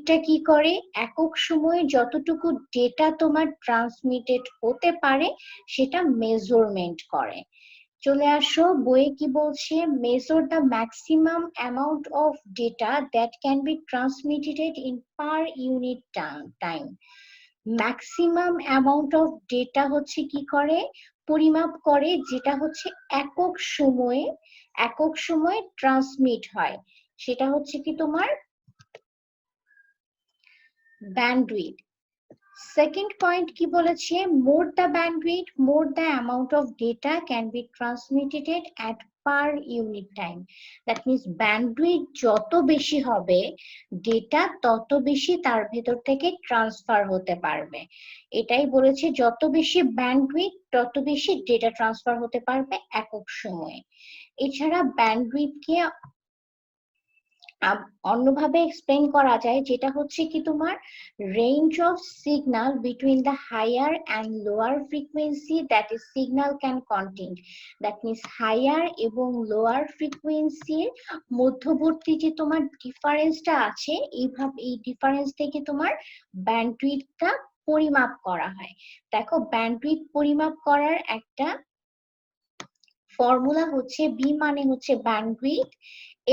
ব্যান্ডউইথটা কি করে, একক সময়ে যতটুকু ডেটা তোমার ট্রান্সমিটেড হতে পারে সেটা মেজারমেন্ট করে। চলে আসো, বইয়ে কি বলছে, measure the maximum amount of data that can be transmitted in per unit time. Maximum amount of data হচ্ছে কি করে, পরিমাপ করে, যেটা হচ্ছে একক সময়ে ট্রান্সমিট হয়, সেটা হচ্ছে কি তোমার ব্যান্ডউইথ। সেকেন্ড পয়েন্ট কি বলেছে, more the bandwidth more the amount of data can be transmitted at per unit time. That means bandwidth যত বেশি হবে ডেটা তত বেশি তার ভেতর থেকে ট্রান্সফার হতে পারবে। এটাই বলেছে, যত বেশি ব্যান্ডউইথ তত বেশি ডেটা ট্রান্সফার হতে পারবে একক সময়ে। এছাড়া ব্যান্ডউইথকে অন্যভাবে এক্সপ্লেইন করা যায়, যেটা হচ্ছে কি তোমার range of signal between the higher and lower frequency that is signal can contain. That means higher এবং লোয়ার ফ্রিকোয়েন্সির মধ্যবর্তী যে তোমার ডিফারেন্সটা আছে, এই ডিফারেন্স থেকে তোমার ব্যান্ডউইথটা পরিমাপ করা হয়। দেখো, ব্যান্ডউইথ পরিমাপ করার একটা ফর্মুলা হচ্ছে, বি মানে হচ্ছে ব্যান্ডউইথ,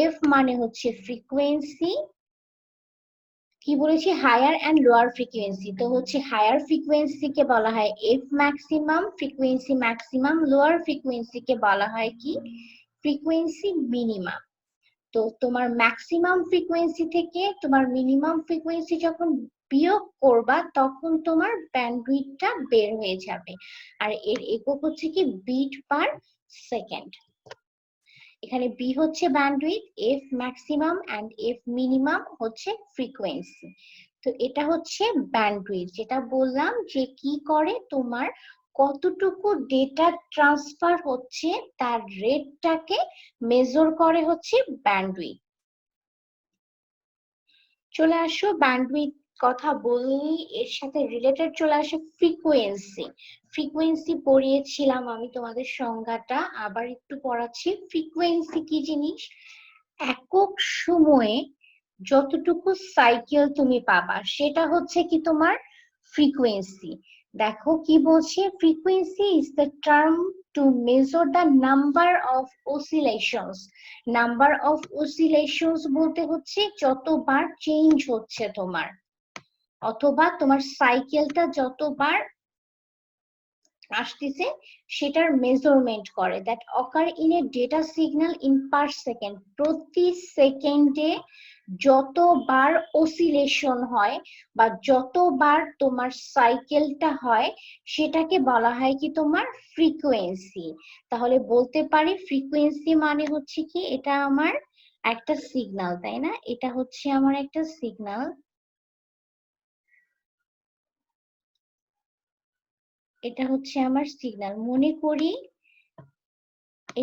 এফ মানে হচ্ছে ফ্রিকোয়েন্সি, কি বলেছি, হায়ার এন্ড লোয়ার ফ্রিকোয়েন্সি। তো হচ্ছে হায়ার ফ্রিকোয়েন্সি কে বলা হয় F maximum, frequency maximum, lower frequency কে বলা হয় কি ফ্রিকোয়েন্সি মিনিমাম। তো তোমার ম্যাক্সিমাম ফ্রিকোয়েন্সি থেকে তোমার মিনিমাম ফ্রিকোয়েন্সি যখন বিয়োগ করবা তখন তোমার ব্যান্ডউইথটা বের হয়ে যাবে। আর এর একক হচ্ছে কি বিট পার সেকেন্ড। এখানে বি হচ্ছে bandwidth, F maximum and F minimum হচ্ছে ফ্রিকোয়েন্সি। তো এটা হচ্ছে ব্যান্ডউইথ, যেটা বললাম যে কি করে, তোমার কতটুকু ডেটা ট্রান্সফার হচ্ছে তার রেটটাকে মেজার করে হচ্ছে ব্যান্ডউইথ। চলে আসো, ব্যান্ডউইথ কথা বললেই এর সাথে রিলেটেড চলে আসে ফ্রিকোয়েন্সি। ফ্রিকোয়েন্সি পড়িয়েছিলাম আমি তোমাদের সংজ্ঞাটা, আবার একটু পড়াচ্ছি। ফ্রিকোয়েন্সি কি জিনিস, একক সময়ে যতটুকু সাইকেল তুমি পাবা সেটা হচ্ছে কি তোমার ফ্রিকোয়েন্সি। দেখো কি বলছে, frequency is the term to measure the number of অসিলেশনস। Number of অসিলেশনস বলতে হচ্ছে যতবার চেঞ্জ হচ্ছে তোমার, অথবা তোমার সাইকেলটা যতবার আসতেছে সেটার মেজারমেন্ট করে, that occur in a data signal in per second. প্রতি সেকেন্ডে যতবার অসিলেশন হয় বা যতবার তোমার সাইকেলটা হয় সেটাকে বলা হয় কি তোমার ফ্রিকোয়েন্সি। তাহলে বলতে পারি ফ্রিকোয়েন্সি মানে হচ্ছে কি, এটা আমার একটা সিগন্যাল, তাই না, এটা হচ্ছে আমার একটা সিগন্যাল, এটা হচ্ছে আমার সিগন্যাল। মনে করি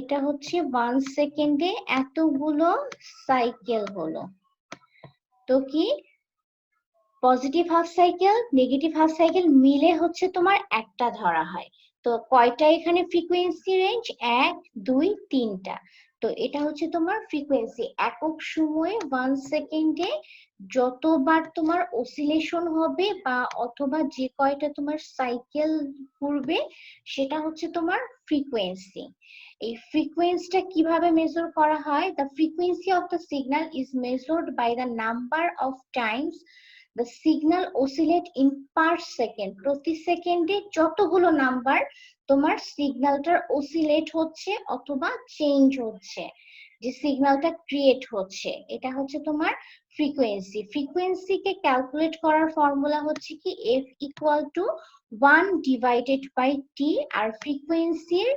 এটা হচ্ছে 1 সেকেন্ডে এতগুলো সাইকেল হলো। তো কি positive half cycle negative half cycle মিলে হচ্ছে তোমার একটা ধরা হয়। তো কয়টা এখানে ফ্রিকোয়েন্সি রেঞ্জ, 1 2 3টা। তো এটা হচ্ছে তোমার ফ্রিকোয়েন্সি, একক সময়ে 1 সেকেন্ডে যতবার তোমার অসিলেশন হবে বা অথবা যে কয়টা তোমার সাইকেল ঘুরবে সেটা হচ্ছে তোমার ফ্রিকোয়েন্সি। এই ফ্রিকোয়েন্সিটা কিভাবে মেজার করা হয়, the frequency of the signal is measured by the number of times the signal oscillate in per second। প্রতি সেকেন্ডে যতগুলো নাম্বার তোমার সিগন্যালটার অসিলেট হচ্ছে অথবা চেঞ্জ হচ্ছে, যে সিগন্যালটা ক্রিয়েট হচ্ছে, এটা হচ্ছে তোমার ফ্রিকোয়েন্সি। ফ্রিকোয়েন্সিকে ক্যালকুলেট করার ফর্মুলা হচ্ছে কি F equal to 1 divided by T, আর ফ্রিকোয়েন্সির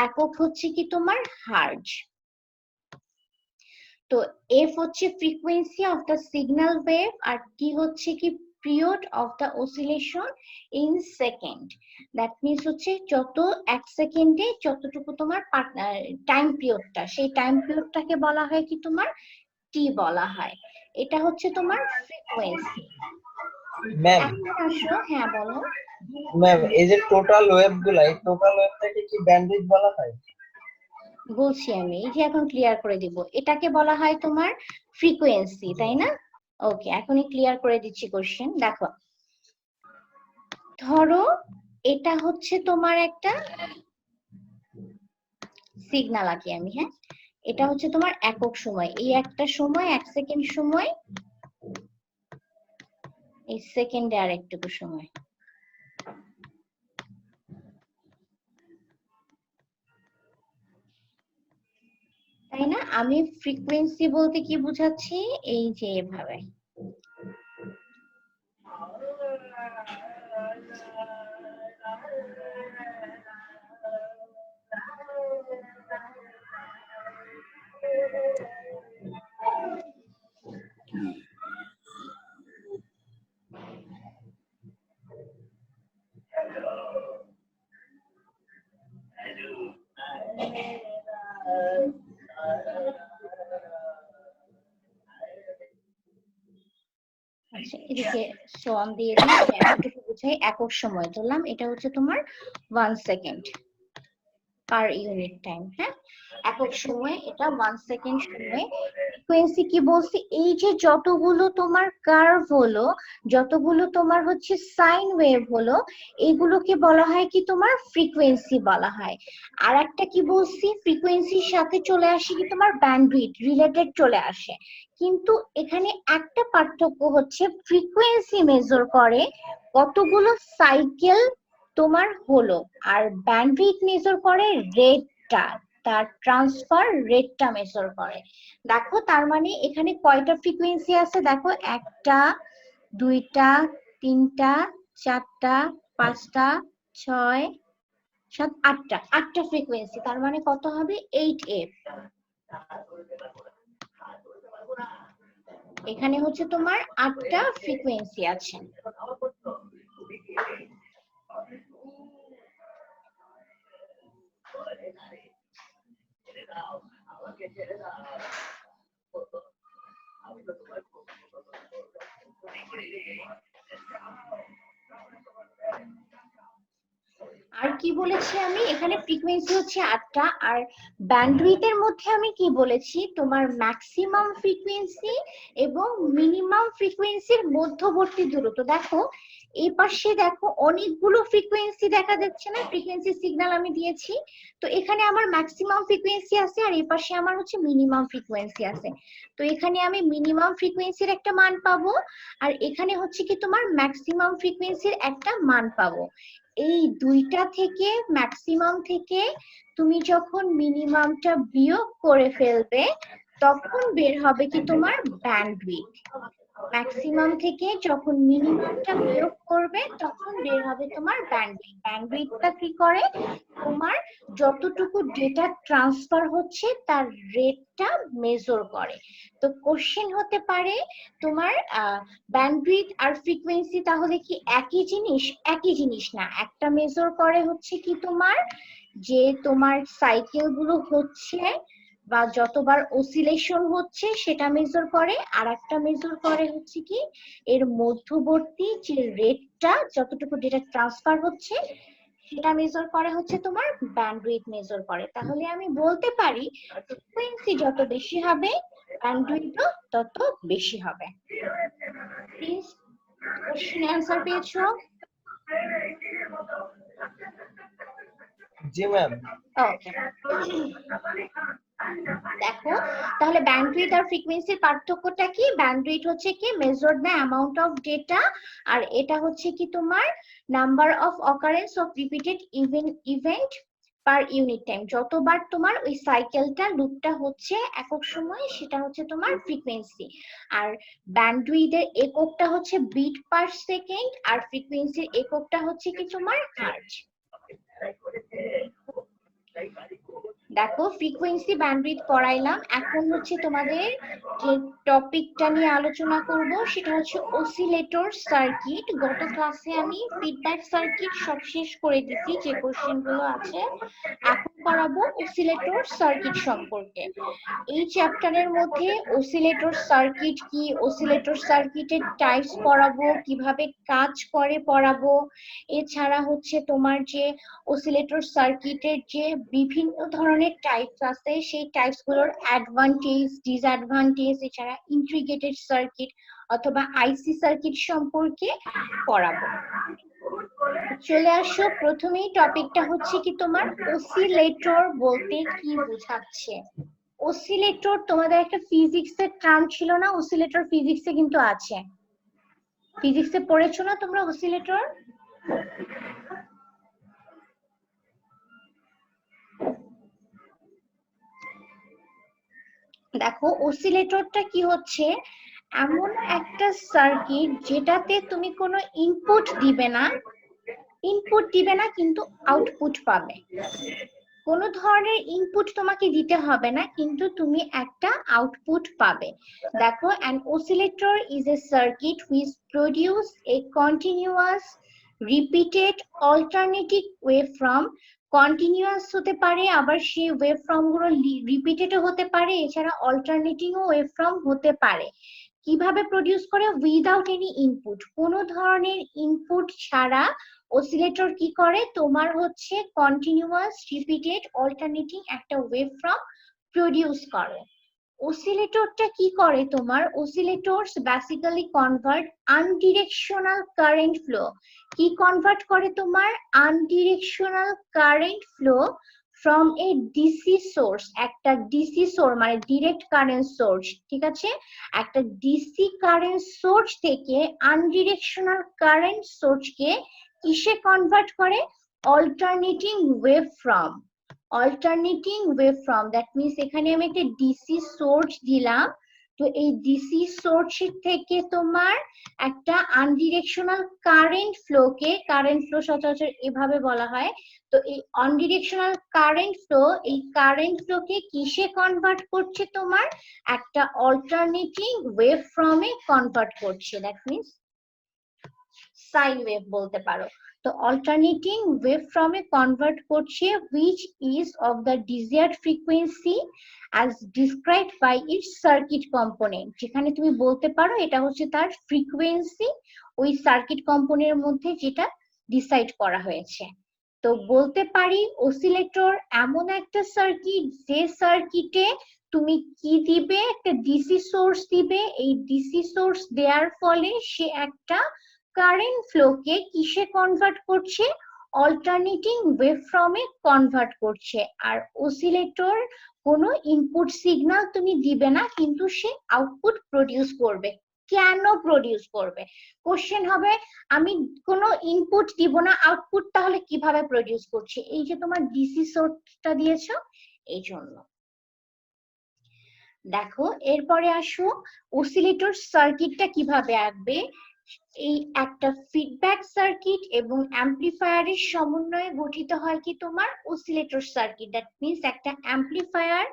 একক হচ্ছে কি তোমার হার্জ। তো এফ হচ্ছে frequency of the signal wave আর টি হচ্ছে কি period of the oscillation in second. That means হচ্ছে যত এক সেকেন্ডে যতটুকু তোমার টাইম পিরিয়ডটা, সেই টাইম পিরিয়ডটাকে বলা হয় কি তোমার টি বলা হয়। এটা হচ্ছে তোমার ফ্রিকোয়েন্সি। ম্যাম, এখন আসো, হ্যাঁ বলো। ম্যাম এই যে টোটাল ওয়েভ গুলা, এই টোটাল ওয়েভটাকে কি ব্যান্ডউইথ বলা হয়? বলছি আমি, এই যে এখন ক্লিয়ার করে দিব, এটাকে বলা হয় তোমার ফ্রিকোয়েন্সি, তাই না? ওকে, এখনই ক্লিয়ার করে দিচ্ছি কোশ্চেন। দেখো, ধরো এটা হচ্ছে তোমার একটা সিগন্যাল আঁকি আমি, হ্যাঁ, এটা হচ্ছে তোমার একক সময়, এই একটা সময় 1 সেকেন্ড সময়, এই সেকেন্ডে আর একটুকু সময়। তাই না? আমি ফ্রিকোয়েন্সি বলতে কি বুঝাচ্ছি, এই যে এভাবে। আচ্ছা, এদিকে সোয়ান দিয়ে দিই, এতটুকু বুঝাই একক সময় ধরলাম, এটা হচ্ছে তোমার 1 সেকেন্ড পার ইউনিট টাইম, হ্যাঁ, একক সময় এটা 1 সেকেন্ড সময়। ফ্রিকোয়েন্সি কি বলছি, এই যে যতগুলো তোমার কার্ভ হলো, যতগুলো তোমার হচ্ছে সাইন ওয়েভ হলো, এইগুলোকে বলা হয় কি তোমার ফ্রিকোয়েন্সি বলা হয়। আর একটা কি বলছি, ফ্রিকোয়েন্সির সাথে চলে আসে কি তোমার ব্যান্ডউইথ রিলেটেড চলে আসে। কিন্তু এখানে একটা পার্থক্য হচ্ছে, ফ্রিকোয়েন্সি মেজার করে কতগুলো সাইকেল তোমার হলো, আর ব্যান্ডউইথ মেজার করে রেটটা, তার ট্রান্সফার রেটটা মেজার করে। দেখো তার মানে এখানে কয়টা ফ্রিকোয়েন্সি আছে, দেখো 1টা 2টা 3টা 4টা 5টা 6 7 8টা ফ্রিকোয়েন্সি, তার মানে কত হবে 8f। এখানে হচ্ছে তোমার 8টা ফ্রিকোয়েন্সি আছে। আর কি বলেছি আমি, এখানে ফ্রিকোয়েন্সি হচ্ছে 8টা, আর ব্যান্ডউইথের মধ্যে আমি কি বলেছি, তোমার ম্যাক্সিমাম ফ্রিকোয়েন্সি এবং মিনিমাম ফ্রিকোয়েন্সির মধ্যবর্তী দূরত্ব। দেখো এই পাশে দেখো অনেকগুলো ফ্রিকোয়েন্সি দেখা যাচ্ছে না, ফ্রিকোয়েন্সি সিগন্যাল আমি দিয়েছি, তো এখানে আমার ম্যাক্সিমাম ফ্রিকোয়েন্সি আছে আর এই পাশে আমার হচ্ছে মিনিমাম ফ্রিকোয়েন্সি আছে। তো এখানে আমি মিনিমাম ফ্রিকোয়েন্সির একটা মান পাবো, আর এখানে হচ্ছে কি তোমার ম্যাক্সিমাম ফ্রিকোয়েন্সির একটা মান পাবো। এই দুইটা থেকে, ম্যাক্সিমাম থেকে তুমি যখন মিনিমামটা বিয়োগ করে ফেলবে, তখন বের হবে কি তোমার ব্যান্ডউইথ। ম্যাক্সিমাম থেকে যখন মিনিমামটা বিয়োগ করবে, তখন বের হবে তোমার ব্যান্ডউইথ। ব্যান্ডউইথটা কি করে, তোমার যতটুকু ডেটা ট্রান্সফার হচ্ছে তার রেটটা মেজার করে। তো কোশ্চেন হতে পারে তোমার ব্যান্ডউইথ আর ফ্রিকোয়েন্সি তাহলে কি একই জিনিস? একই জিনিস না, একটা মেজার করে হচ্ছে কি তোমার যে তোমার সাইকেল গুলো হচ্ছে বা যতবার অসিলেশন হচ্ছে সেটা মেজার করে, আর একটা মেজার করে হচ্ছে কি এর মধ্যবর্তী যে রেটটা, যতটুকু ডেটা ট্রান্সফার হচ্ছে সেটা মেজার করে হচ্ছে তোমার ব্যান্ডউইথ মেজার করে। তাহলে আমি বলতে পারি ফ্রিকোয়েন্সি যত বেশি হবে ব্যান্ডউইথও তত বেশি হবে। প্লিজ কোশ্চেন অ্যান্সার পেয়েছো? জি ম্যাম। ওকে, দেখো তাহলে ব্যান্ডউইথ আর ফ্রিকোয়েন্সির পার্থক্যটা কি, ব্যান্ডউইথ হচ্ছে কি measured the amount of data, আর এটা হচ্ছে কি তোমার number of occurrence of repeated event per unit time, যতবার তোমার ওই সাইকেলটা লুপটা হচ্ছে একক সময় সেটা হচ্ছে তোমার ফ্রিকোয়েন্সি। আর ব্যান্ডউইথের এককটা হচ্ছে বিট পার সেকেন্ড, আর ফ্রিকোয়েন্সির এককটা হচ্ছে কি তোমার হার্জ। দেখো ফ্রিকোয়েন্সি ব্যান্ডউইথ পড়াইলাম, এখন হচ্ছে তোমাদের যে টপিকটা নিয়ে আলোচনা করব সেটা হচ্ছে অসিলেটর সার্কিট। গত ক্লাসে আমি ফিডব্যাক সার্কিট সব শেষ করে দিছি, যে কোশ্চেন গুলো আছে এখন করাবো অসিলেটর সার্কিট সম্পর্কে। এই চ্যাপ্টারের মধ্যে অসিলেটর সার্কিট কি, অসিলেটর সার্কিটের টাইপস পড়াবো, কিভাবে কাজ করে পড়াবো, এছাড়া হচ্ছে তোমার যে অসিলেটর সার্কিটের যে বিভিন্ন ধরনের টাইপস আছে সেই টাইপস গুলোর অ্যাডভান্টেজ ডিসঅ্যাডভান্টেজ, এছাড়া ইন্টিগ্রেটেড সার্কিট অথবা আইসি সার্কিট সম্পর্কে পড়াবো। চলে আসো, প্রথমেই টপিকটা হচ্ছে কি তোমার অসিলেটর বলতে কি বোঝাচ্ছে। অসিলেটর তোমাদের একটা ফিজিক্সের টার্ম ছিল না, অসিলেটর ফিজিক্সে কিন্তু আছে, ফিজিক্সে পড়েছো না তোমরা অসিলেটর? দেখো অসিলেটরটা কি হচ্ছে, এমন একটা সার্কিট যেটাতে তুমি কোনো ইনপুট দিবে না কিন্তু আউটপুট পাবে। কোনো ধরনের ইনপুট তোমাকে দিতে হবে না কিন্তু তুমি একটা আউটপুট পাবে। দেখো an oscillator is a circuit which produce a continuous repeated alternating waveform। Continuous হতে পারে, আবার সেই ওয়েভফর্ম গুলো রিপিটেডও হতে পারে, এছাড়া অল্টারনেটিং ওয়েভফর্ম হতে পারে। কিভাবে প্রডিউস করে? উইদাউট এনি ইনপুট, কোনো ধরনের ইনপুট ছাড়া অসিলেটর কি করে, তোমার হচ্ছে কন্টিনিউয়াস রিপিটেড অল্টারনেটিং একটা ওয়েভফর্ম প্রডিউস করে। অসিলেটরটা কি করে তোমার, oscillators basically convert unidirectional current flow. কি কনভার্ট করে তোমার? Unidirectional current flow from a DC source, একটা ডিসি সোর্স মানে ডিরেক্ট কারেন্ট সোর্স, ঠিক আছে, একটা ডিসি কারেন্ট সোর্স থেকে আনডিরেকশনাল কারেন্ট সোর্সকে কিসে কনভার্ট করে? Alternating waveform. Alternating waveform, that means এখানে আমি একটা ডিসি সোর্স দিলাম, তো এই ডিসি সোর্স থেকে তোমার একটা আনডিরেকশনাল কারেন্ট ফ্লোকে, কারেন্ট ফ্লো সচরাচর এভাবে বলা হয়, তো এই আনডিরেকশনাল কারেন্ট ফ্লো, এই কারেন্ট ফ্লোকে কিসে কনভার্ট করছে? তোমার একটা অল্টারনেটিং ওয়েভফর্মে কনভার্ট করছে, দ্যাট মিনস সাইন ওয়েভ বলতে পারো। তো অল্টারনেটিং ওয়েভফর্মে কনভার্ট করছে which is of the desired frequency as described by its circuit component। যেখানে তুমি বলতে পারো এটা হচ্ছে তার ফ্রিকোয়েন্সি, ওই সার্কিট কম্পোনেন্টের মধ্যে যেটা ডিসাইড করা হয়েছে। তো বলতে পারি অসিলেটর এমন একটা সার্কিট যে সার্কিটে তুমি কি দিবে, একটা ডিসি সোর্স দিবে, এই ডিসি সোর্স দেওয়ার ফলে সে একটা কারেন্ট ফ্লোকে কিসে কনভার্ট করছে? অল্টারনেটিং ওয়েভফর্মে কনভার্ট করছে। আর অসিলেটর কোনো ইনপুট সিগন্যাল তুমি দিবে না কিন্তু সে আউটপুট প্রডিউস করবে। কেন প্রডিউস করবে? কোশ্চেন হবে আমি কোনো ইনপুট দিব না, আউটপুট তাহলে কিভাবে প্রডিউস করছে? এই যে তোমার ডিসি সোর্সটা দিয়েছো এই জন্য। দেখো এরপরে আসো অসিলেটর সার্কিটটা কিভাবে আঁকবে। এই একটা ফিডব্যাক সার্কিট এবং অ্যাম্পলিফায়ারের সমন্বয়ে গঠিত হয় কি তোমার অসিলেটর সার্কিট। দ্যাট মিনস একটা অ্যাম্পলিফায়ার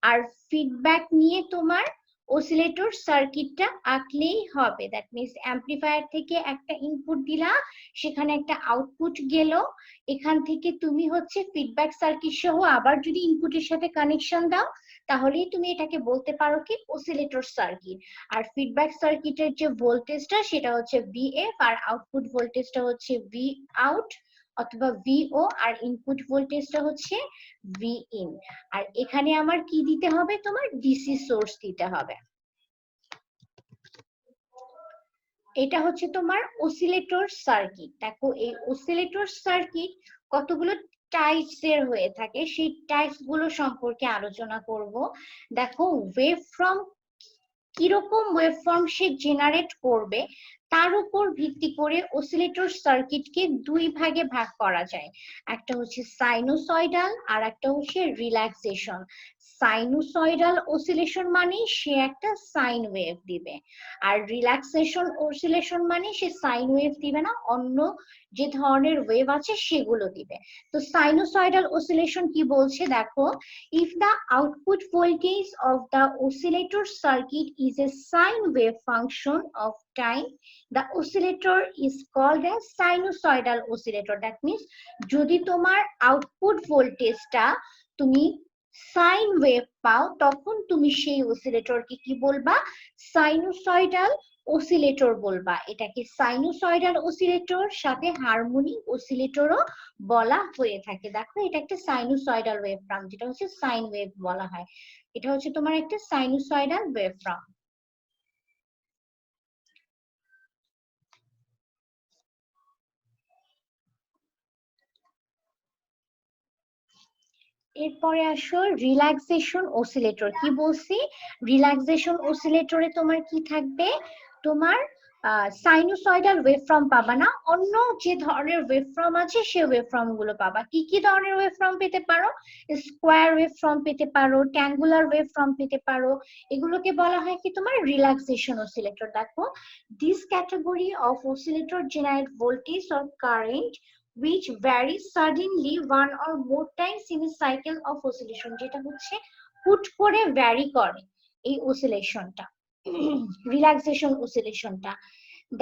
আর ফিডব্যাক নিয়ে তোমার অসিলেটর সার্কিটটা আঁকলেই হবে। দ্যাট মিনস অ্যাম্পলিফায়ার থেকে একটা ইনপুট দিলা, সেখানে একটা আউটপুট গেল, এখান থেকে তুমি হচ্ছে ফিডব্যাক সার্কিট সহ আবার যদি ইনপুটের সাথে কানেকশন দাও তাহলেই তুমি এটাকে বলতে পারো কি অসিলেটর সার্কিট। আর ফিডব্যাক সার্কিটের যে ভোল্টেজটা সেটা হচ্ছে ভিএফ, আর আউটপুট ভোল্টেজটা হচ্ছে ভি আউট অথবা ভিও, আর ইনপুট ভোল্টেজটা হচ্ছে ভি ইন। আর এখানে আমার কি দিতে হবে? তোমার ডিসি সোর্স দিতে হবে। এটা হচ্ছে তোমার অসিলেটর সার্কিট। দেখো এই অসিলেটর সার্কিট কতগুলো টাইপস এর হয়ে থাকে, সেই টাইপস গুলো সম্পর্কে আলোচনা করব। দেখো ওয়েভফর্ম, কিরকম ওয়েভফর্ম সে জেনারেট করবে তার উপর ভিত্তি করে অসিলেটর সার্কিটকে দুই ভাগে ভাগ করা যায়। একটা হচ্ছে সাইনোসয়েডাল আর একটা হচ্ছে রিল্যাক্সেশন। সাইনোসয়েডাল অসিলেশন মানে সে একটা সাইন ওয়েভ দিবে, আর রিল্যাক্সেশন অসিলেশন মানে সে সাইন ওয়েভ দিবে না, অন্য যে ধরনের ওয়েভ আছে সেগুলো দিবে। তো সাইনোসয়েডাল অসিলেশন কি বলছে দেখো, if the output voltage of the oscillator circuit is a sine wave function of time, the oscillator is called a sinusoidal oscillator। That means যদি তোমার আউটপুট ভোল্টেজটা তুমি সাইন ওয়েভ পাও তখন তুমি সেই অসিলেটরকে কি বলবা? সাইনোসয়েডাল অসিলেটর বলবা। এটাকে সাইনোসয়েডাল অসিলেটর সাথে হারমোনিক অসিলেটরও বলা হয়ে থাকে। দেখো এটা একটা সাইনোসয়েডাল ওয়েভফর্ম, যেটা হচ্ছে সাইন ওয়েভ বলা হয়, এটা হচ্ছে তোমার একটা সাইনোসয়েডাল ওয়েভফর্ম। এরপরে আসো রিল্যাক্সেশন অসিলেটর। কি বলছি? রিল্যাক্সেশন অসিলেটরে তোমার কি থাকবে? তোমার সাইনুসয়েডাল ওয়েভফর্ম পাবা না, অন্য যে ধরনের ওয়েভফর্ম আছে সে ওয়েভফর্ম গুলো পাবা। কি কি ধরনের ওয়েভফর্ম পেতে পারো? স্কোয়ার ওয়েভফর্ম পেতে পারো, ট্যাঙ্গুলার ওয়েভফর্ম পেতে পারো। এগুলোকে বলা হয় কি তোমার রিল্যাক্সেশন অসিলেটর। দেখো, this category of oscillator generate voltage or current which vary suddenly one or more times in a cycle of oscillation, যেটা হচ্ছে হুট করে ভ্যারি করে এই অসিলেশনটা, রিল্যাক্সেশন অসিলেশনটা।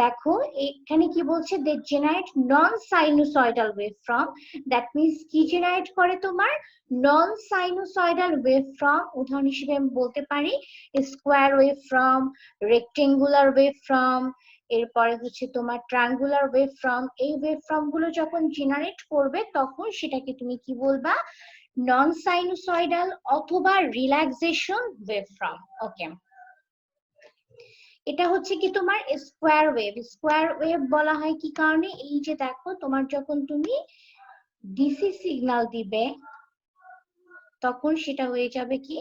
দেখো এখানে কি বলছে, they generate non sinusoidal waveform. That means কি জেনারেট করে তোমার? Non sinusoidal waveform. উদাহরণ হিসেবে আমি বলতে পারি স্কোয়ার ওয়েভফর্ম, রেক্টেঙ্গুলার ওয়েভফর্ম, এরপরে হচ্ছে তোমার ট্রায়াঙ্গুলার ওয়েভফর্ম। এই ওয়েভফর্ম গুলো যখন জেনারেট করবে তখন সেটাকে তুমি কি বলবা? নন সাইনুসয়েডাল অথবা রিল্যাক্সেশন ওয়েভফর্ম। ওকে, এটা হচ্ছে কি তোমার স্কোয়ার ওয়েভ। স্কোয়ার ওয়েভ বলা হয় কি কারণে? এই যে দেখো, তোমার যখন তুমি ডিসি সিগন্যাল দিবে তখন সেটা হয়ে যাবে কি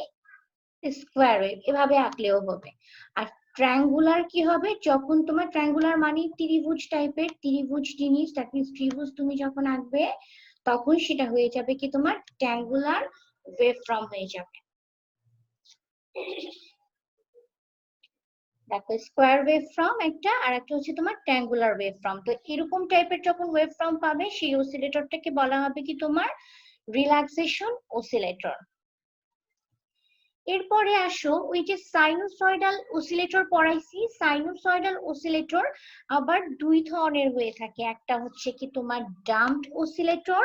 স্কোয়ার ওয়েভ, এভাবে আঁকলেও হবে। আর ট্রায়াঙ্গুলার কি হবে? যখন তোমার ট্রায়াঙ্গুলার মানে ত্রিভুজ টাইপের, ত্রিভুজ জিনিস, দ্যাট মিন্স ত্রিভুজ তুমি যখন আঁকবে তখন সেটা হয়ে যাবে কি তোমার ট্রায়াঙ্গুলার ওয়েভফর্ম হয়ে যাবে। দেখো, স্কোয়ার ওয়েভফর্ম একটা, আর একটা হচ্ছে তোমার ট্রায়াঙ্গুলার ওয়েভফর্ম। তো এরকম টাইপের যখন ওয়েভফর্ম পাবে সেই অসিলেটরটাকে বলা হবে কি তোমার রিল্যাক্সেশন অসিলেটর। এরপরে আসো, ওই যে সাইনুসয়েডাল অসিলেটর পড়াইছি, সাইনুসয়েডাল অসিলেটর আবার দুই ধরনের হয়ে থাকে। একটা হচ্ছে কি তোমার ডাম্পড অসিলেটর,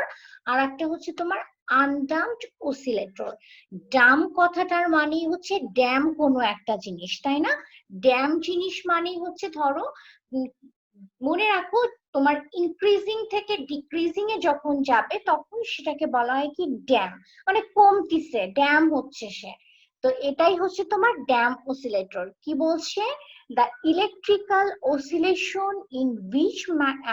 আর একটা হচ্ছে তোমার আনডাম্পড অসিলেটর। ডাম কথাটার মানেই হচ্ছে ড্যাম কোনো একটা জিনিস, তাই না? ড্যাম জিনিস মানেই হচ্ছে ধরো, মনে রাখো, তোমার ইনক্রিজিং থেকে ডিক্রিজিং এ যখন যাবে তখন সেটাকে বলা হয় কি ড্যাম, মানে কমতিছে, ড্যাম হচ্ছে সে। তো এটাই হচ্ছে তোমার ড্যাম অসিলেটর। কি বলছে? the electrical oscillation in which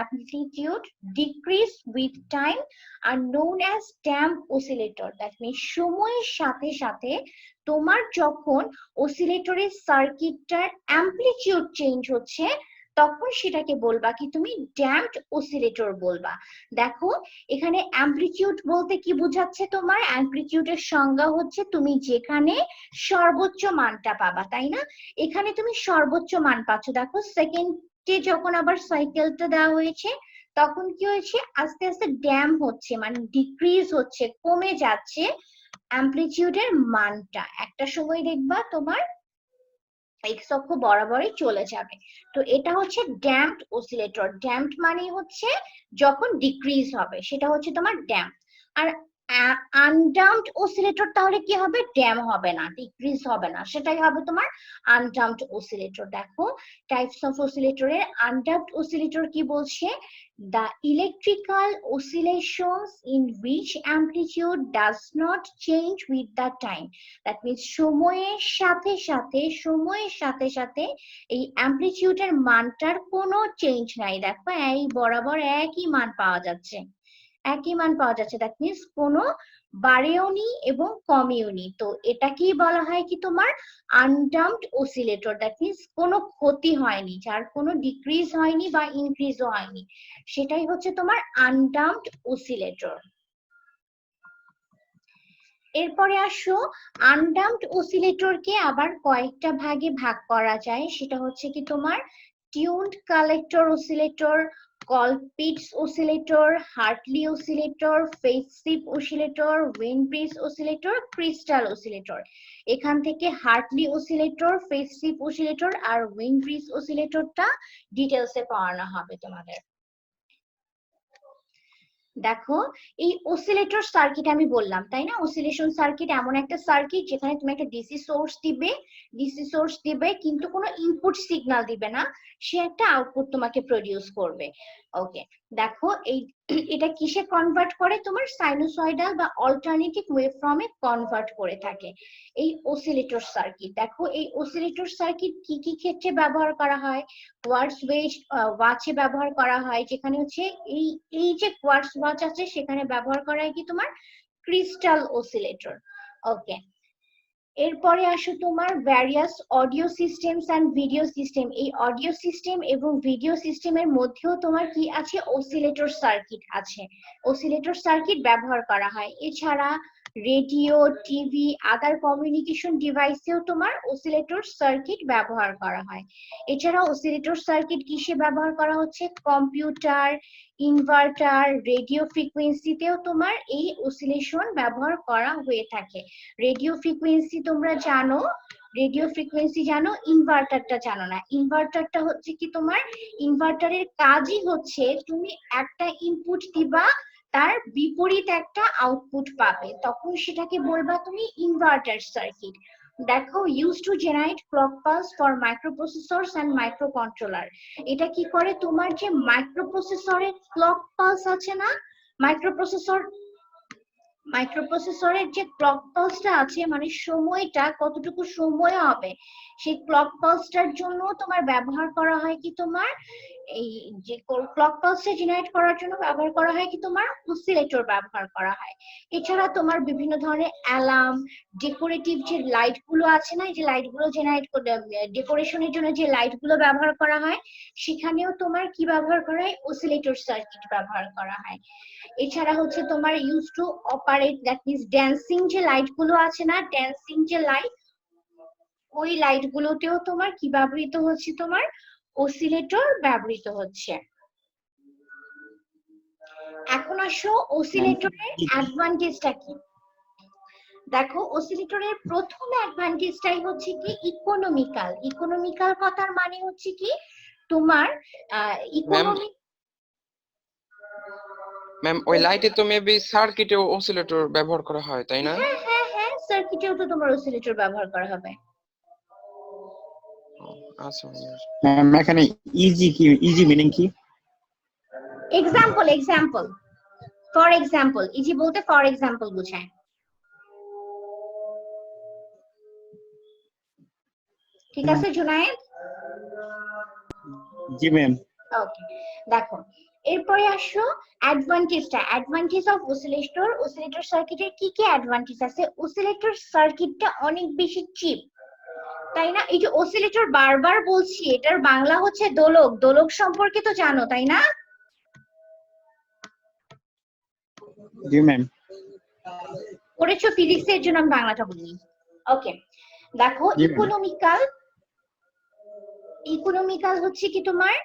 amplitude decrease with time are known as damp oscillator. that means সময়ের সাথে সাথে তোমার যখন অসিলেটরের সার্কিটটার অ্যামপ্লিটিউড চেঞ্জ হচ্ছে তখন সেটাকে বলবা কি তুমি ড্যাম্পড অসিলেটর বলবা। দেখো, এখানে অ্যামপ্লিটিউড বলতে কি বোঝাচ্ছে? তোমার অ্যামপ্লিটিউডের সংজ্ঞা হচ্ছে তুমি যেখানে সর্বোচ্চ মানটা পাবা, তাই না? এখানে তুমি সর্বোচ্চ মান পাচ্ছ। দেখো, সেকেন্ডে যখন আবার সাইকেলটা দেওয়া হয়েছে তখন কি হয়েছে? আস্তে আস্তে ড্যাম হচ্ছে, মানে ডিক্রিজ হচ্ছে, কমে যাচ্ছে অ্যামপ্লিটিউডের মানটা। একটা সময় দেখবা তোমার এক্স অক্ষ বরাবরই চলে যাবে। তো এটা হচ্ছে ড্যাম্পড অসিলেটর। ড্যাম্পড মানে হচ্ছে যখন ডিক্রিজ হবে সেটা হচ্ছে তোমার ড্যাম্প। আর আনডাম্পড অসিলেটর তাহলে কি হবে? ড্যাম হবে না, ডিক্রিজ হবে না, সেটাই হবে তোমার আনডাম্পড অসিলেটর। দেখো, টাইপস অফ অসিলেটরের আনডাম্পড অসিলেটর কি বলছে? the electrical oscillations in which amplitude does not change with the time. that means সময়ের সাথে সাথে, সময়ের সাথে সাথে এই অ্যামপ্লিটিউডের মানটার কোনো চেঞ্জ নাই। দেখো, এই বরাবর একই মান পাওয়া যাচ্ছে, একই মান পাওয়া যাচ্ছে। দ্যাট মিন্স কোনো বাড়েওনি এবং কমেওনি। তো এটাকেই বলা হয় কি তোমার আনডাম্পড অসিলেটর। দ্যাট মিন্স কোনো ক্ষতি হয়নি, যার কোনো ডিক্রিজ হয়নি বা ইনক্রিজও হয়নি, সেটাই হচ্ছে তোমার আনডাম্পড অসিলেটর। এরপরে আসো, আনডাম্পড অসিলেটরকে আবার কয়েকটা ভাগে ভাগ করা যায়। সেটা হচ্ছে কি তোমার tuned collector oscillator, Colpitts oscillator, Hartley oscillator, phase shift oscillator, Wien bridge oscillator, crystal oscillator. এখান থেকে Hartley oscillator, phase shift oscillator আর উইন্ডব্রিজ অসিলেটরটা ডিটেলসে পড়ানো হবে তোমাদের। দেখো, এই অসিলেটর সার্কিট আমি বললাম, তাই না? অসিলেশন সার্কিট এমন একটা সার্কিট যেখানে তুমি একটা ডিসি সোর্স দিবে, ডিসি সোর্স দিবে কিন্তু কোনো ইনপুট সিগন্যাল দিবে না, সে একটা আউটপুট তোমাকে প্রডিউস করবে। ওকে, দেখো এটা কিসে কনভার্ট করে? তোমার সাইনুসয়েডাল বা অল্টারনেটিভ ওয়েভফর্মে কনভার্ট করে থাকে এই অসিলেটর সার্কিট। দেখো, এই অসিলেটর সার্কিট কি কি ক্ষেত্রে ব্যবহার করা হয়? কোয়ার্টজ ওয়াচে ব্যবহার করা হয়, যেখানে হচ্ছে এই এই যে কোয়ার্টজ ওয়াচ আছে সেখানে ব্যবহার করা হয় কি তোমার ক্রিস্টাল অসিলেটর। ওকে, এরপরে আসো তোমার various audio systems and video system. এই অডিও সিস্টেম এবং ভিডিও সিস্টেমের মধ্যেও তোমার কি আছে, অসিলেটর সার্কিট আছে। অসিলেটর সার্কিট ব্যবহার করা হয়। এছাড়া রেডিও, টিভি, আদার কমিউনিকেশন ডিভাইসেও তোমার অসিলেটর সার্কিট ব্যবহার করা হয়। এছাড়া অসিলেটর সার্কিট কিসে ব্যবহার করা হচ্ছে, কম্পিউটার, ইনভার্টার, রেডিও ফ্রিকোয়েন্সিতেও তোমার এই অসিলেশন ব্যবহার করা হয়ে থাকে। রেডিও ফ্রিকোয়েন্সি তোমরা জানো, রেডিও ফ্রিকোয়েন্সি জানো, ইনভার্টারটা জানো না। ইনভার্টারটা হচ্ছে কি তোমার, ইনভার্টারের কাজই হচ্ছে তুমি একটা ইনপুট দিবা, তার বিপরীত একটা আউটপুট পাবে, তখন সেটাকে বলবা তুমি ইনভার্টার সার্কিট। দেখো, use to generate clock pulse for microprocessors and microcontroller. এটা কি করে, তোমার যে মাইক্রোপ্রসেসরের ক্লক পালস আছে না, মাইক্রোপ্রসেসরের যে ক্লক পালসটা আছে, মানে সময়টা কতটুকু সময় হবে, সেই ক্লক পালসটার জন্য তোমার ব্যবহার করা হয় কি তোমার, এই যে ক্লক পালসটা জেনারেট করার জন্য ব্যবহার করা হয় কি তোমার অসিলেটর ব্যবহার করা হয়। এছাড়া তোমার বিভিন্ন ধরনের অ্যালার্ম, ডেকোরেটিভ যে লাইট গুলো আছে না, এই যে লাইট গুলো জেনারেট করে ডেকোরেশনের জন্য যে লাইট গুলো ব্যবহার করা হয়, সেখানেও তোমার কি ব্যবহার করা হয়, অসিলেটর সার্কিট ব্যবহার করা হয়। এছাড়া হচ্ছে তোমার use to operate, that means dancing যে লাইট গুলো আছে না, ড্যান্সিং যে লাইট, ওই লাইট গুলোতেও তোমার কি ব্যবহৃত হচ্ছে, তোমার অসিলেটর ব্যবহৃত হচ্ছে। এখন আসো অসিলেটরের অ্যাডভান্টেজটা কি। দেখো, অসিলেটরের প্রথম অ্যাডভান্টেজটাই হচ্ছে কি ইকোনমিক্যাল। ইকোনমিক্যাল কথার মানে হচ্ছে কি তোমার ইকোনমিক। ম্যাম, ওই লাইটে তো মেবি সার্কিটেও অসিলেটর ব্যবহার করা হয়, তাই না? হ্যাঁ হ্যাঁ হ্যাঁ, সার্কিটেও তো তোমার অসিলেটর ব্যবহার করা হবে। আচ্ছা, ম্যাম এখানে ইজি কি, ইজি মিনিং কি? Example, example, for example. Easy বলতে ফর এক্সাম্পল বোঝায়। ঠিক আছে জুনায়েদ? জি ম্যাম। ওকে, দেখো এরপরে আসো অ্যাডভান্টেজটা। অ্যাডভান্টেজ অফ অসিলেটর, অসিলেটর সার্কিটের কি কি অ্যাডভান্টেজ আছে। অসিলেটর সার্কিটটা অনেক বেশি চিপ, তাই না? এই যে অসিলেটর বারবার বলছি, এটার বাংলা হচ্ছে দোলক। দোলক সম্পর্কে তো জানো, তাই না? জি ম্যাম। পড়েছো ফিজিক্সের জন্য আমি বাংলাটা বলিনি। ওকে, দেখো ইকোনমিক্যাল। ইকোনমিক্যাল হচ্ছে কি তোমার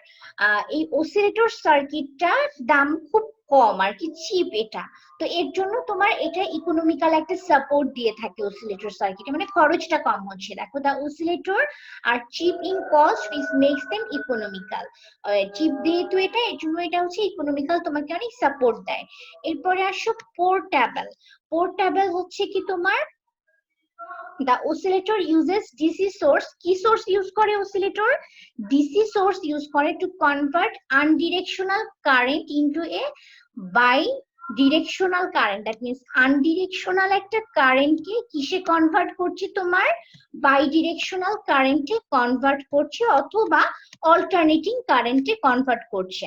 এই অসিলেটর সার্কিটটার দাম খুব কম আর কি, চিপ এটা। তো এর জন্য তোমার এটা ইকোনমিক্যাল একটা সাপোর্ট দিয়ে থাকে অসিলেটর সার্কিটে, মানে খরচটা কম হচ্ছে। দেখো, দা অসিলেটর আর chip in cost which makes them economical। Chip যেহেতু এটা, এর জন্য এটা হচ্ছে ইকোনমিক্যাল, তোমাকে অনেক সাপোর্ট দেয়। এরপরে আসো পোর্টেবল। পোর্টেবল হচ্ছে কি তোমার, the oscillator uses DC source। কি সোর্স ইউজ করে অসিলেটর? ডিসি সোর্স ইউজ করে to convert undirectional current into a bi-directional current। that means undirectional একটা কারেন্ট কে কিসে কনভার্ট করছে, তোমার বাইডিরেকশনাল কারেন্টে কনভার্ট করছে, অথবা অল্টারনেটিং কারেন্টে কনভার্ট করছে।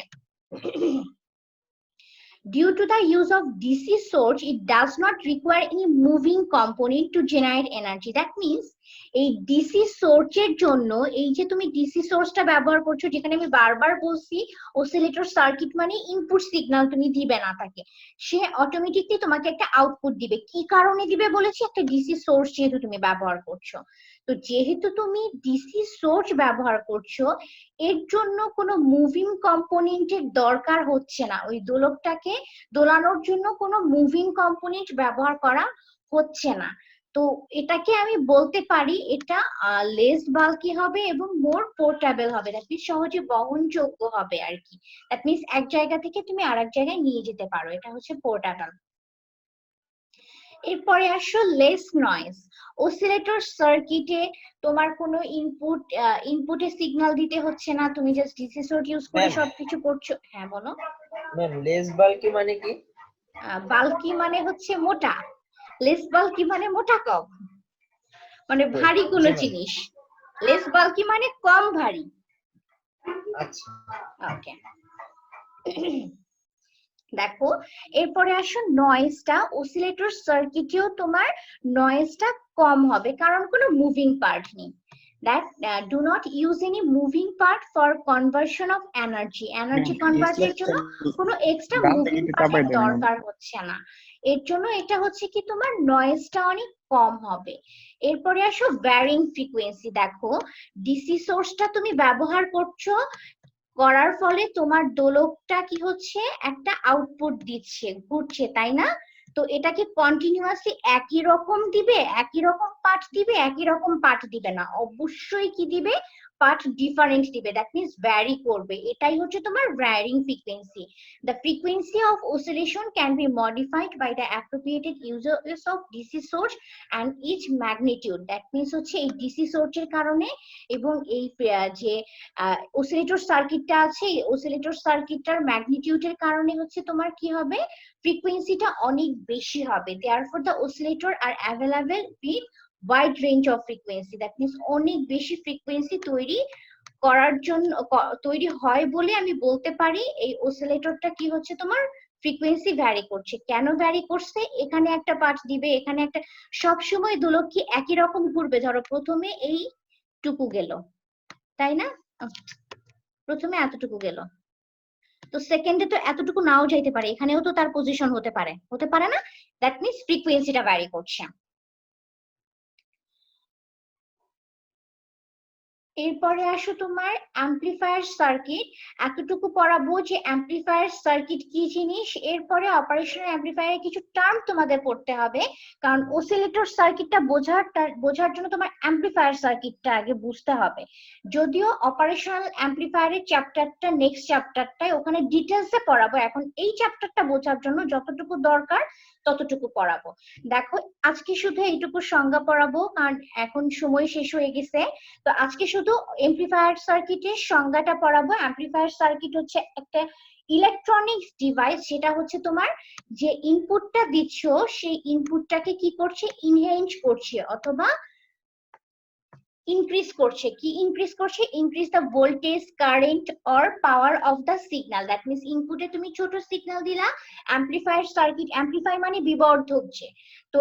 Due to the use of DC source, it does not require any moving component to generate energy। That means এই ডিসি সোর্সের জন্য, এই যে তুমি ডিসি সোর্সটা ব্যবহার করছো, যেখানে আমি বারবার বলছি অসিলেটর সার্কিট মানে ইনপুট সিগন্যাল তুমি দিবে না তাকে, সে অটোমেটিকলি তোমাকে একটা আউটপুট দিবে। কি কারণে দিবে বলেছি, একটা ডিসি সোর্স যেহেতু তুমি ব্যবহার করছো। তো যেহেতু তুমি ডিসি সোর্স ব্যবহার করছো, এর জন্য কোনো মুভিং কম্পোনেন্টের দরকার হচ্ছে না। ওই দোলকটাকে দোলানোর জন্য কোনো মুভিং কম্পোনেন্ট ব্যবহার করা হচ্ছে না। তো এটাকে আমি বলতে পারি এটা লেস বাল্কি হবে এবং মোর পোর্টেবল হবে। দ্যাট মিন্স সহজে বহনযোগ্য হবে আর কি। দ্যাট মিন্স এক জায়গা থেকে তুমি আরেক জায়গায় নিয়ে যেতে পারো, এটা হচ্ছে পোর্টেবল। এরপরে আসো লেস নয়েজ। অসিলেটর সার্কিটে তোমার কোনো ইনপুটে সিগন্যাল দিতে হচ্ছে না, তুমি জাস্ট ডিসি সোর্স ইউজ করে সবকিছু করছো। হ্যাঁ বলো। ম্যাম, লেস বাল্কি মানে কি? বাল্কি মানে হচ্ছে মোটা, লেস বাল্কি মানে মোটা কম, মানে ভারী কোনো জিনিস। লেস বাল্কি মানে কম ভারী। আচ্ছা, ওকে। দেখো এরপরে আসো নয়েজটা, অসিলেটর সার্কিটেও তোমার নয়েজটা কম হবে কারণ কোনো মুভিং পার্ট নেই। that do not use any moving part for conversion of energy কনভার্টের জন্য কোনো এক্সট্রা ডান থেকে মুভিং একটু পার্টের চাপাই দেন ম্যাম। দরকার হচ্ছে না, এর জন্য এটা হচ্ছে কি তোমার নয়েজটা অনেক কম হবে। এরপরে আসো ভ্যারিং ফ্রিকোয়েন্সি, দেখো ডিসি সোর্সটা তুমি ব্যবহার করছো, করার ফলে তোমার দোলকটা কি হচ্ছে একটা আউটপুট দিচ্ছে, ঘুরছে, তাই না? তো এটাকে কন্টিনিউয়াসলি একই রকম দিবে, একই রকম পার্ট দিবে, একই রকম পার্ট দিবে না, অবশ্যই কি দিবে, পার্ট ডিফারেন্ট দিবে, দ্যাট মিন্স ভ্যারি করবে, এটাই হচ্ছে তোমার varying frequency. The frequency of oscillation can be modified by the appropriated uses of DC source and each magnitude, that means হচ্ছে এই ডিসি সোর্সের কারণে এবং এই যে অসিলেটর সার্কিটটা আছে, এই অসিলেটর সার্কিটটার ম্যাগনিটিউডের কারণে হচ্ছে তোমার কি হবে, ফ্রিকোয়েন্সিটা অনেক বেশি হবে। therefore the oscillator are available with wide range of frequency, that means অনেক বেশি ফ্রিকোয়েন্সি তৈরি করার জন্য তৈরি হয় বলে আমি বলতে পারি এই অসিলেটরটা কি হচ্ছে তোমার ফ্রিকোয়েন্সি ভ্যারি করছে। কেন ভ্যারি করছে, এখানে একটা পার্ট দিবে, এখানে একটা, সব সময় দোলক কি একই রকম ঘুরবে? ধরো প্রথমে এই টুকু গেল, তাই না, প্রথমে এতটুকু গেল, তো সেকেন্ডে তো এতটুকু নাও যাইতে পারে, এখানেও তো তার পজিশন হতে পারে, হতে পারে না? দ্যাট মিন্স ফ্রিকোয়েন্সিটা ভ্যারি করছে। এরপরে আসো তোমার অ্যাম্পলিফায়ার সার্কিট, এতটুকু পড়াবো যে অ্যাম্পলিফায়ার সার্কিট কি জিনিস, এরপরে অপারেশনাল অ্যাম্পলিফায়ারের কিছু টার্ম তোমাদের পড়তে হবে, কারণ অসিলেটর সার্কিটটা বোঝার জন্য তোমার অ্যাম্পলিফায়ার সার্কিটটা আগে বুঝতে হবে। যদিও অপারেশনাল অ্যাম্পলিফায়ারের চ্যাপ্টারটা নেক্সট চ্যাপ্টারটায় ওখানে ডিটেলসে পড়াবো, এখন এই চ্যাপ্টারটা বোঝার জন্য যতটুকু দরকার ততটুকু পড়াবো। দেখো আজকে শুধু এইটুকু সংজ্ঞা পড়াবো কারণ এখন সময় শেষ হয়ে গেছে, তো আজকে শুধু এমপ্লিফায়ার সার্কিটের সংজ্ঞাটা পড়াবো। এমপ্লিফায়ার সার্কিট হচ্ছে একটা ইলেকট্রনিক্স ডিভাইস, যেটা হচ্ছে তোমার যে ইনপুটটা দিচ্ছ সেই ইনপুটটাকে কি করছে, ইনহেন্স করছে অথবা increase করছে। কি increase করছে? increase the voltage, current or power of the signal, that means ইনপুটে তুমি ছোট সিগন্যাল দিলা, amplifier circuit, amplify মানে বিবর্ধক, যে তো